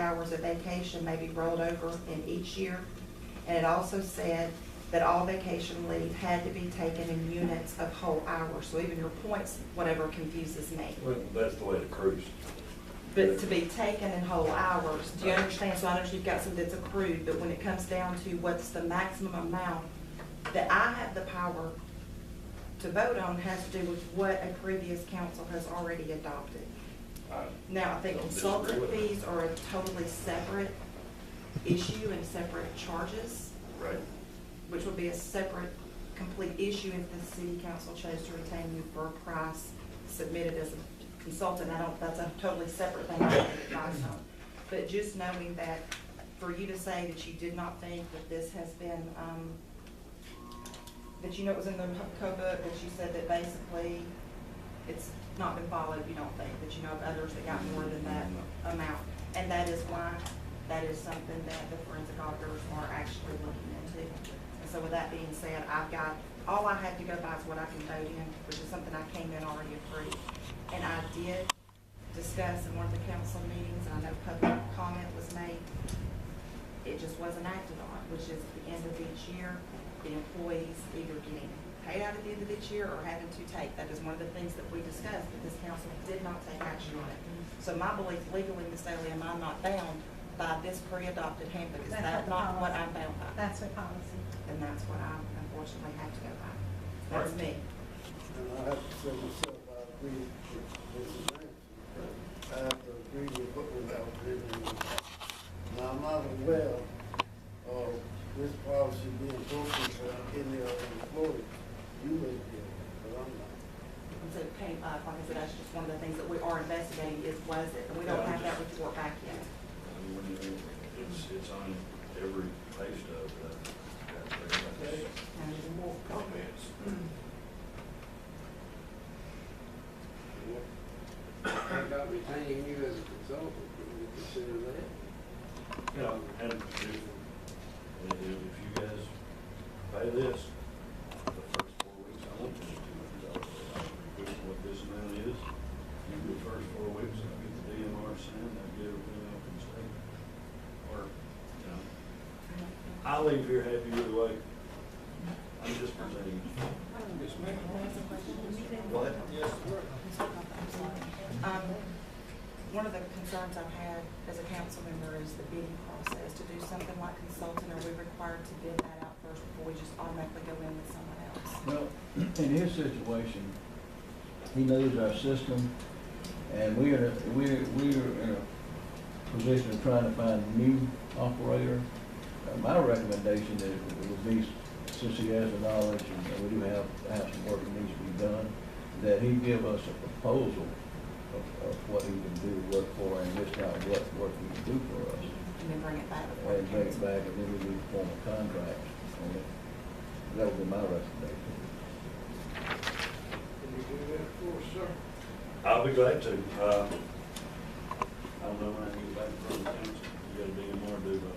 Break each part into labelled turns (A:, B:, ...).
A: hours of vacation may be rolled over in each year. And it also said that all vacation leave had to be taken in units of whole hours. So even your points, whatever, confuses me.
B: Well, that's the way it accrues.
A: But to be taken in whole hours, do you understand? So I know you've got some that's accrued, but when it comes down to what's the maximum amount that I have the power to vote on, has to do with what a previous council has already adopted. Now, I think
B: don't
A: consultant
B: disagree with
A: fees are a totally separate issue and separate charges,
B: Right.
A: which would be a separate, complete issue if the city council chose to retain you for a price submitted as a consultant. That's a totally separate thing I have advice on. But just knowing that, for you to say that you did not think that this has been, that you know it was in the code book, that you said that basically it's not been followed, you don't think, that you know of others that got more than that amount. And that is why that is something that the forensic auditors are actually looking into. And so with that being said, all I have to go by is what I can vote in, which is something I came in already approved. And I did discuss in one of the council meetings, and I know public comment was made, it just wasn't acted on, which is at the end of each year, the employees either getting paid out at the end of each year or having to take. That is one of the things that we discussed, but this council did not take action on it. So my belief legally, Ms. Daly, am I not bound by this pre-adopted handbook? Is that not what I'm bound by?
C: That's what policy.
A: And that's what I unfortunately have to go by. That's me.
D: And I have to say myself, I agree with Mrs. Ransom. I have to agree with what was out there. Now, I'm not aware of this policy being broken for any of the employees. You may be, but I'm not.
A: And so it came up, like I said, that's just one of the things that we are investigating is, was it? And we don't have that report back yet.
B: It's on every pay stub.
A: And there's more.
B: Comments.
D: About retaining you as a consultant, can you consider that?
B: Yeah, and if you guys pay this, the first 4 weeks, I want you to what this amount is. You do the first 4 weeks, I'll get the DMR signed, I'll get everything off the state. Or, you know, I'll leave here happy either way. I'm just presenting.
D: Yes, ma'am.
B: What? Yes.
A: One of the concerns I've had as a council member is the bidding process. To do something like consultant, are we required to bid that out first before we just automatically go in with someone else?
E: Well, in his situation, he knows our system, and we're in a position of trying to find a new operator. My recommendation is it would be, since he has the knowledge and we do have some work that needs to be done, that he give us a proposal of what he can do work for and list out what work he can do for us.
A: And then bring it back before
E: And bring it
A: council.
E: back, and then we would form a contract on it. That would be my recommendation.
D: Can you do that for us, sir?
B: I'll be glad to. I don't know when I can get back from the council. You got a DMR due by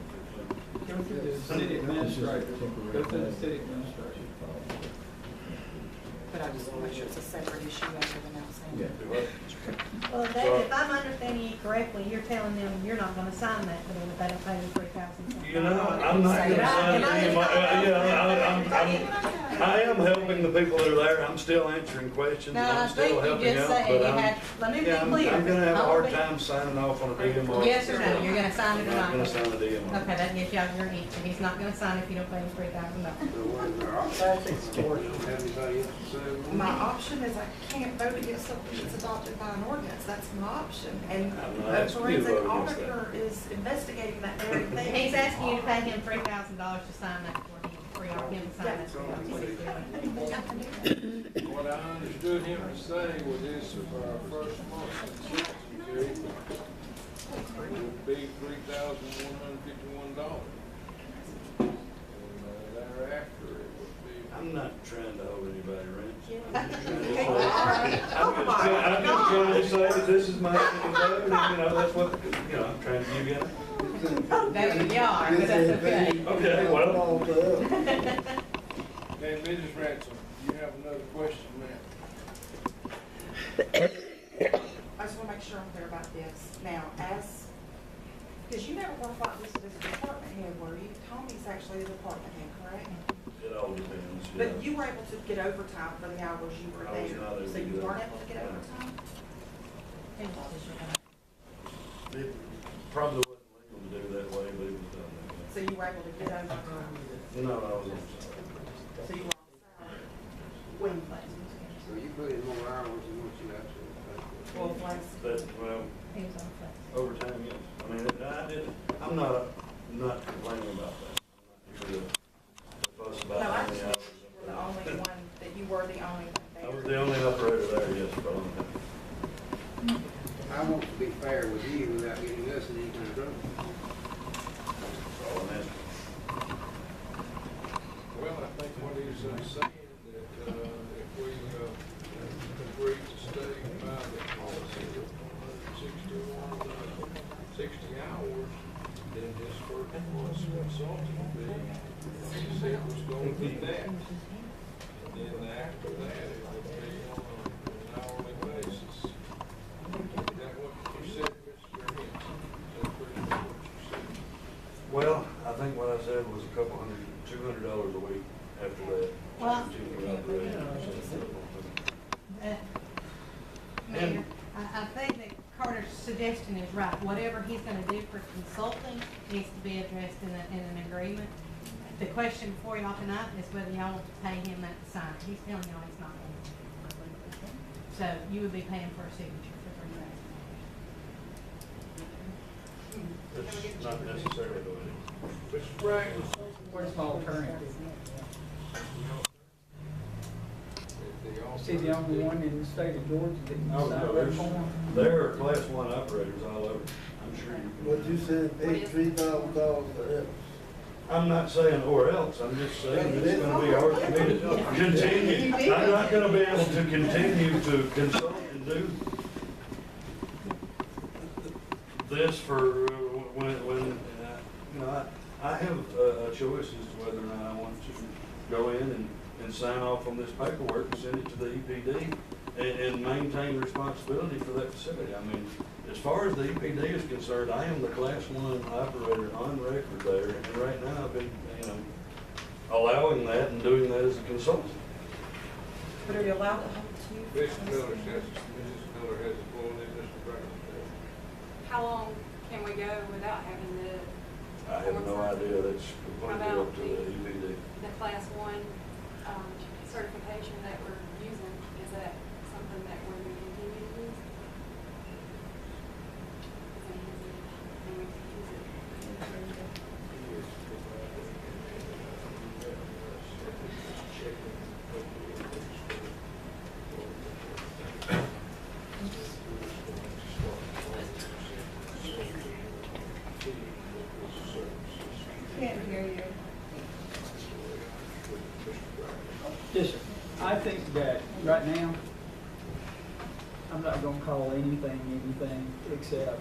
F: Go through the city administrator. Go through the city administrator.
A: But I just want to make sure it's a separate issue other than outside.
E: Yeah.
C: Well, Dave, if I'm understanding you correctly, you're telling them you're not gonna sign that for them if they don't pay the $3,000.
B: You know, I'm not going to sign any, I am helping the people that are there. I'm still answering questions.
C: No,
B: and
C: I
B: I'm still
C: think you
B: helping
C: just
B: out,
C: said
B: but
C: you
B: I'm-
C: had, let me be
B: Yeah,
C: clear.
B: I'm going to have a hard
C: I'll be-
B: time signing off on a DMR.
C: Yes or no, you're gonna sign it or
B: I'm not
C: not?
B: going to sign a DMR.
C: Okay, that gives y'all your answer. He's not gonna sign if you don't pay him $3,000.
A: My option is I can't vote against something that's adopted by an ordinance. That's my option. And
B: I'm not
A: a
B: asking you to
A: forensic
B: vote against that.
A: auditor is investigating that very thing.
C: He's asking you to pay him $3,000 to sign that for him, for him to sign that for him. That's what he's doing.
G: What I understood him to say was this, for our first month, okay, would be $3,151. And thereafter, it would be.
B: I'm not trying to hold anybody ransom.
A: All
B: I'm
A: right.
B: just trying to say that this is my opinion, and, that's what, I'm trying to give you.
C: David, you are, but that's okay.
B: Okay, well.
G: Okay, Mrs. Ransom, you have another question, ma'am?
A: I just want to make sure I'm clear about this. Now, as Because you never worked like this as a department head, were you? Tommy's actually a department head, correct?
B: It all depends, yeah.
A: But you were able to get overtime for the hours you were
B: I was
A: there.
B: not able
A: So
B: to
A: you
B: do that.
A: weren't able to get overtime?
B: Probably wasn't legal to do that way, but it was done that way.
A: So you were able to get overtime?
B: No, I was on salary.
A: So you were on salary? When?
H: So you put in more hours than what you actually paid for.
A: Well, flex.
B: That, well,
C: He was on flex.
B: overtime, yes. I mean, I'm not complaining about that. I'm not here to fuss
A: No,
B: about
A: I
B: how many
A: just
B: hours.
A: you were the only one, that you were the only one there.
B: I was the only operator there, yes, for a long time.
H: I want to be fair with you without getting us in any kind of trouble.
B: That's all I'm asking.
G: Well, I think what he's saying that, if we, agree to stay by the policy of 60 hours, then his first consulting fee, he said was going to be that. And then after that, it would be on an hourly basis. Is that what you said, Mr. Henson? Is that pretty much what you said?
B: Well, I think what I said was $200 a week after that.
C: Well-
B: Continue operating.
C: Mayor, I think that Carter's suggestion is right. Whatever he's gonna do for consulting needs to be addressed in an agreement. The question for y'all tonight is whether y'all want to pay him that to sign. He's telling y'all he's not going to. So you would be paying for a signature for $3,000.
B: That's not necessarily the way it is.
G: Mr. Franklin,
F: Where's my alternative?
G: if
F: Is he the only one in the state of Georgia that can
B: Oh,
F: sign
B: no,
F: that form?
B: there are class 1 operators all over. I'm sure you can.
D: What you said, pay $3,000 for help.
B: I'm not saying or else, I'm just saying it's gonna be hard for me to continue. I'm not gonna be able to continue to consult and do this for when, you know, I have a choice as to whether or not I want to go in and sign off on this paperwork and send it to the EPD and maintain responsibility for that facility. I mean, as far as the EPD is concerned, I am the class 1 operator on record there, and right now I've been, allowing that and doing that as a consultant.
A: But are you allowed to hold two?
G: Mrs. Miller has the floor, and then Mr. Franklin.
I: How long can we go without having
B: I have no idea, that's
I: How
B: completely
I: about
B: up to the EPD.
I: the class 1 certification that we're using? Is that something that we're going to continue to use? Can we use it?
A: Can't hear you.
F: Just, I think that right now, I'm not gonna call anything, except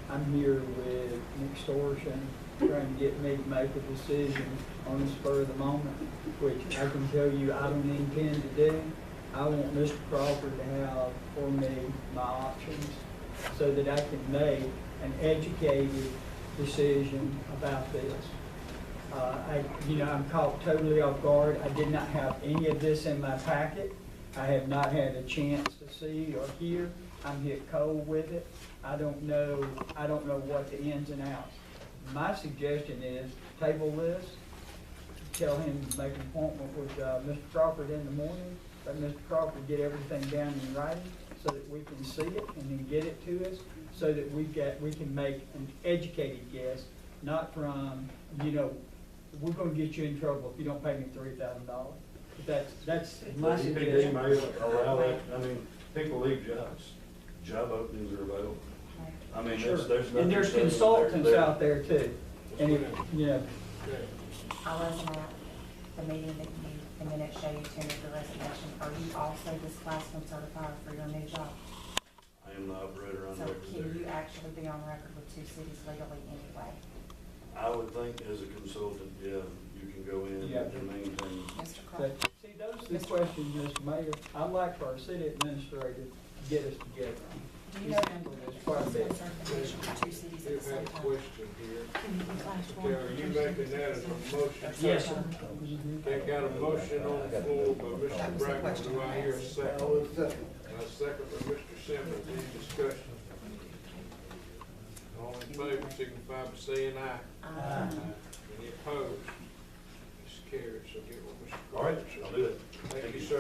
F: I'm here with extortion, trying to get me to make a decision on the spur of the moment, which I can tell you I don't intend to do. I want Mr. Crawford to have for me my options so that I can make an educated decision about this. I'm caught totally off guard. I did not have any of this in my packet. I have not had a chance to see or hear. I'm hit cold with it. I don't know what the ins and outs. My suggestion is table this, tell him to make an appointment with Mr. Crawford in the morning, let Mr. Crawford get everything down in writing so that we can see it and then get it to us so that we can make an educated guess, not from, we're gonna get you in trouble if you don't pay me $3,000. That's my
B: The EPD
F: suggestion.
B: may allow that, I mean, people leave jobs, job openings are available. I mean,
F: Sure.
B: there's nothing.
F: And there's
B: saying that
F: consultants
B: they're-
F: out there too. And if,
A: I'll resume the meeting that you, and then it show you tendered the resignation. Are you also this class 1 certified for your new job?
B: I am the operator on
A: So
B: record
A: can you
B: there.
A: actually be on record with 2 cities legally anyway?
B: I would think as a consultant, yeah, you can go in
F: Yeah.
B: and maintain.
A: Mr.
F: but,
A: Crawford?
F: see, those are the questions, Mr. Mayor, I'd like for our city administrator to get us together on. He's handled this quite a bit.
A: Certification for two cities at
G: You
A: the same
G: have a
A: time.
G: question here.
A: Can you class
G: Okay, are you making that as a motion?
F: Yes, sir.
G: Okay, got a motion on the floor by Mr. Brackett, do I hear a
D: I
G: second?
D: will second.
G: A second by Mr. Simmons, any discussion? All in favor, signify by saying aye. Any opposed? It's carried, so get with Mr.
B: All right,
G: Carter.
B: I'll do it.
G: Thank you, sir.